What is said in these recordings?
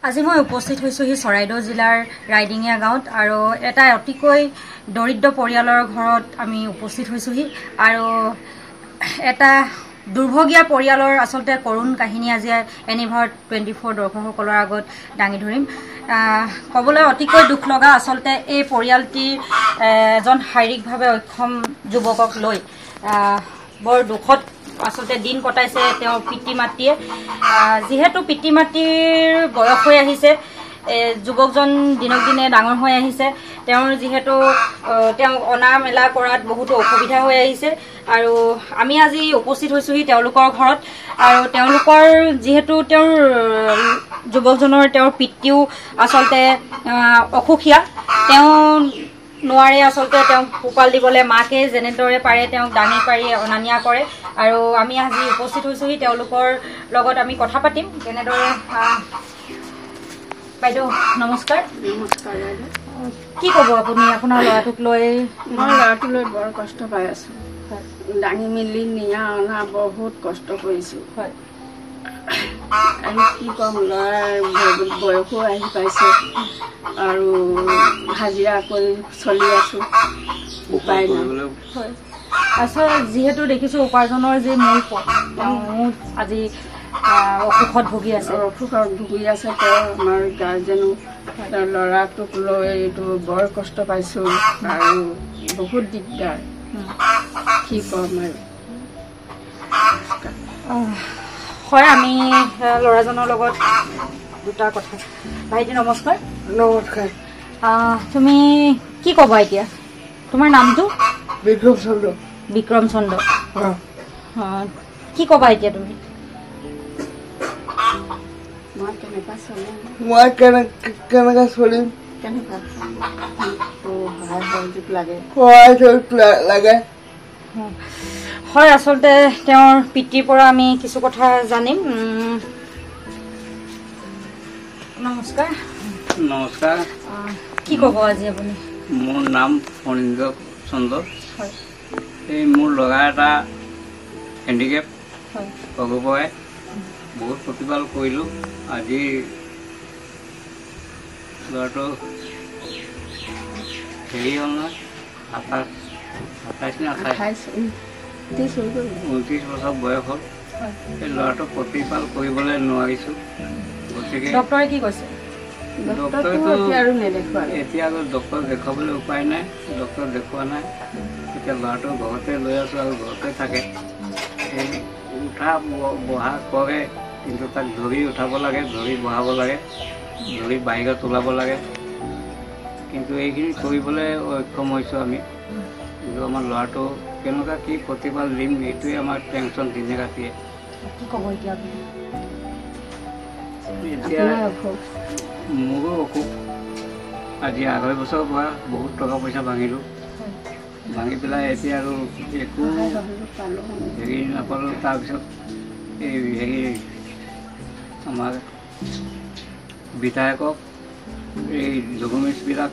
আজি মই উপস্থিত হৈছোহি চৰাইদেউ জিলাৰ ৰাইডিঙিয়া গাঁৱত আৰু এটা অতিকৈ দৰিদ্ৰ পৰিয়ালৰ ঘৰত আমি উপস্থিত হৈছোহি আৰু এটা দুৰ্ভগীয়া পৰিয়ালৰ আচলতে কৰুণ কাহিনী আজি এনিভাৰ 24 দৰ্শকসকলৰ আগত দাঙি ধৰিম। ক'বলৈ অতিকৈ দুখ লগা আচলতে এই পৰিয়ালটিৰ এজন শাৰীৰিকভাৱে অক্ষম যুৱকক লৈ বৰ দুখত আচলতে দিন কটাইছে তেওঁৰ পিতৃ মাতৃয়ে। যিহেতু পিতৃ মাতৃৰ বয়স হৈ আহিছে, যুৱকজন দিনক দিনে ডাঙৰ হৈ আহিছে, তেওঁৰ যিহেতু তেওঁ অনা মেলা কৰাত বহুতো অসুবিধা হৈ আহিছে আৰু আমি আজি উপস্থিত হৈছোহি তেওঁলোকৰ ঘৰত আৰু তেওঁলোকৰ যিহেতু তেওঁৰ যুৱকজনৰ তেওঁৰ পিতৃও আচলতে অসুখীয়া, তেওঁ নোৱাৰে আচলতে তেওঁক পোহপাল দিবলৈ, মাকে যেনেদৰে পাৰে তেওঁক দাঙি পাৰি অনা নিয়া কৰে আৰু আমি আজি উপস্থিত হৈছোহি তেওঁলোকৰ লগত আমি কথা পাতিম কেনেদৰে। বাইদেউ নমস্কাৰ। নমস্কাৰ বাইদেউ। কি ক'ব আপুনি আপোনাৰ ল'ৰাটোক লৈ? মই ল'ৰাটোক লৈ বৰ কষ্ট পাই আছোঁ। দাঙি মেলি নিয়া অনা বহুত কষ্ট কৰিছোঁ। হয়, আৰু কি ক'ম, ল'ৰাৰ বয়সো আহি পাইছে আৰু হাজিৰা কৰি চলি আছোঁ, উপায় নাই। হয়, আচলতে যিহেতু দেখিছোঁ উপাৰ্জনৰ যি মূল পথ তেওঁ আজি অসুখত ভুগি আছে। অসুখত ভুগি আছে। তেওঁ আমাৰ গাৰ্জেনো ল'ৰাটোক লৈ এইটো বৰ কষ্ট পাইছোঁ আৰু বহুত দিগদাৰ, কি ক'ম আৰু। হয়, আমি ল'ৰাজনৰ লগত দুটা কথা। ভাইটি নমস্কাৰ। নমস্কাৰ। তুমি কি ক'বা এতিয়া? তোমাৰ নামটো? বিক্ৰম চন্দ্ৰ। বিক্ৰম চন্দ্ৰ। কি ক'বা এতিয়া তুমি? মই কেনেকৈ চলিম, সহায় লাগে। হয়, আচলতে তেওঁৰ পিতৃৰ পৰা আমি কিছু কথা জানিম। নমস্কাৰ। নমস্কাৰ। কি ক'ব আজি আপুনি? মোৰ নাম ফণীন্দ্ৰ চন্দ্ৰ। হয়, এই মোৰ ল'ৰা এটা হেণ্ডিকেপ হয়, প্ৰভুৱাই বহুত প্ৰতিপাল কৰিলোঁ। আজি ল'ৰাটো হেৰি হ'ল নহয়, 29 বছৰ বয়স হ'ল। এই ল'ৰাটোক প্ৰতিপাল কৰিবলৈ নোৱাৰিছোঁ। গতিকে ডক্টৰে কি কৈছে? ডক্টৰেতো এতিয়া আৰু ডক্টৰ দেখুৱাবলৈ উপায় নাই, ডক্টৰ দেখুওৱা নাই। এতিয়া ল'ৰাটো ঘৰতে লৈ আছোঁ আৰু ঘৰতে থাকে। এই উঠা বহা কৰে, কিন্তু তাক ধৰি উঠাব লাগে, ধৰি বহাব লাগে, ধৰি বাহিৰত ওলাব লাগে, কিন্তু এইখিনি কৰিবলৈ অক্ষম হৈছোঁ আমি। কিন্তু আমাৰ ল'ৰাটো কেনেকুৱা কি প্ৰতিপাল দিম, এইটোৱে আমাৰ টেনশ্যন দিনে ৰাতিয়ে। কি ক'ব এতিয়া আপুনি? এতিয়া মোৰো অসুখ। আজি 2.5 বছৰৰ পৰা বহুত টকা পইচা ভাঙিলোঁ। ভাঙি পেলাই এতিয়া আৰু একো হেৰি নাপালোঁ। তাৰপিছত এই হেৰি আমাৰ বিধায়কক এই ডকুমেণ্টছবিলাক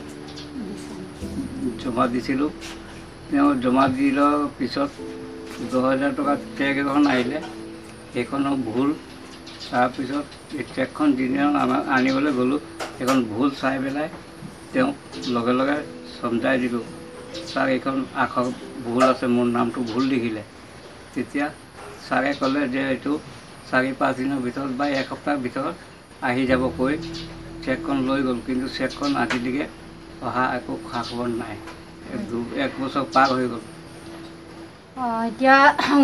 জমা দিছিলোঁ। তেওঁ জমা দি লোৱাৰ পিছত 10,000 টকা চেক এখন আহিলে, সেইখনো ভুল। তাৰপিছত এই চেকখন যিদিনাখন আনিবলৈ গ'লোঁ, সেইখন ভুল চাই পেলাই তেওঁক লগে লগে চমজাই দিলোঁ, ছাৰ এইখন আখৰ ভুল আছে, মোৰ নামটো ভুল লিখিলে। তেতিয়া ছাৰে ক'লে যে এইটো 4-5 দিনৰ ভিতৰত বা এসপ্তাহৰ ভিতৰত আহি যাব কৈ চেকখন লৈ গ'ল। কিন্তু চেকখন আজিলৈকে অহা একো খা খবৰ নাই। 1 বছৰ পাৰ হৈ গ'ল। এতিয়া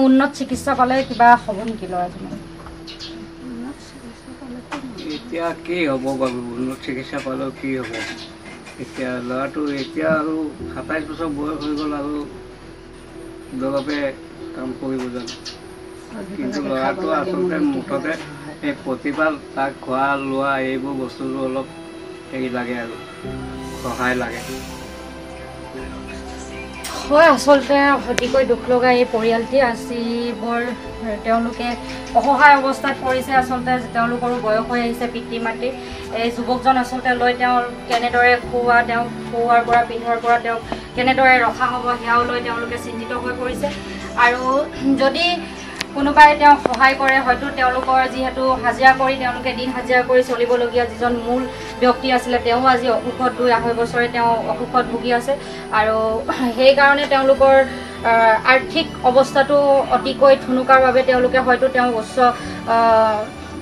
উন্নত চিকিৎসা পালে কিবা হ'ব নেকি ল'ৰাজনৰ? এতিয়া কি হ'ব বাৰু, উন্নত চিকিৎসা পালেও কি হ'ব? এতিয়া ল'ৰাটো এতিয়া আৰু 27 বছৰ বয়স হৈ গ'ল আৰু দৰৱে কাম কৰিব জানো। কিন্তু ল'ৰাটো আচলতে মুঠতে এই প্ৰতিপাল, তাক খোৱা লোৱা এইবোৰ বস্তুটো অলপ হেৰি লাগে আৰু সহায় লাগে। হয়, আচলতে অতিকৈ দুখ লগা এই পৰিয়ালটি। আজি বৰ তেওঁলোকে অসহায় অৱস্থাত পৰিছে। আচলতে তেওঁলোকৰো বয়স হৈ আহিছে পিতৃ মাতৃ। এই যুৱকজন আচলতে লৈ তেওঁ কেনেদৰে তেওঁক খোৱাৰ পৰা পিন্ধাৰ পৰা তেওঁক কেনেদৰে ৰখা হ'ব, সেয়াও লৈ তেওঁলোকে চিন্তিত হৈ পৰিছে। আৰু যদি কোনোবাই তেওঁক সহায় কৰে, হয়তো তেওঁলোকৰ যিহেতু হাজিৰা কৰি তেওঁলোকে দিন হাজিৰা কৰি চলিবলগীয়া যিজন মূল ব্যক্তি আছিলে তেওঁ আজি অসুখত 2-2.5 বছৰে তেওঁ অসুখত ভুগি আছে আৰু সেইকাৰণে তেওঁলোকৰ আৰ্থিক অৱস্থাটো অতিকৈ ঠুনুকাৰ বাবে তেওঁলোকে হয়তো তেওঁ উচ্চ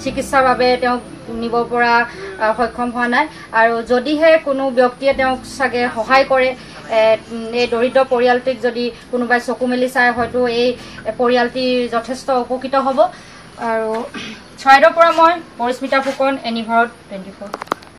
চিকিৎসাৰ বাবে তেওঁক নিব পৰা সক্ষম হোৱা নাই আৰু যদিহে কোনো ব্যক্তিয়ে তেওঁক চাগে সহায় কৰে, এই দৰিদ্ৰ পৰিয়ালটিক যদি কোনোবাই চকু মেলি চায় হয়তো এই পৰিয়ালটি যথেষ্ট উপকৃত হ'ব। আৰু চৰাইদেউৰ পৰা মই পৰিস্মিতা ফুকন, এনি ভাৰত 24।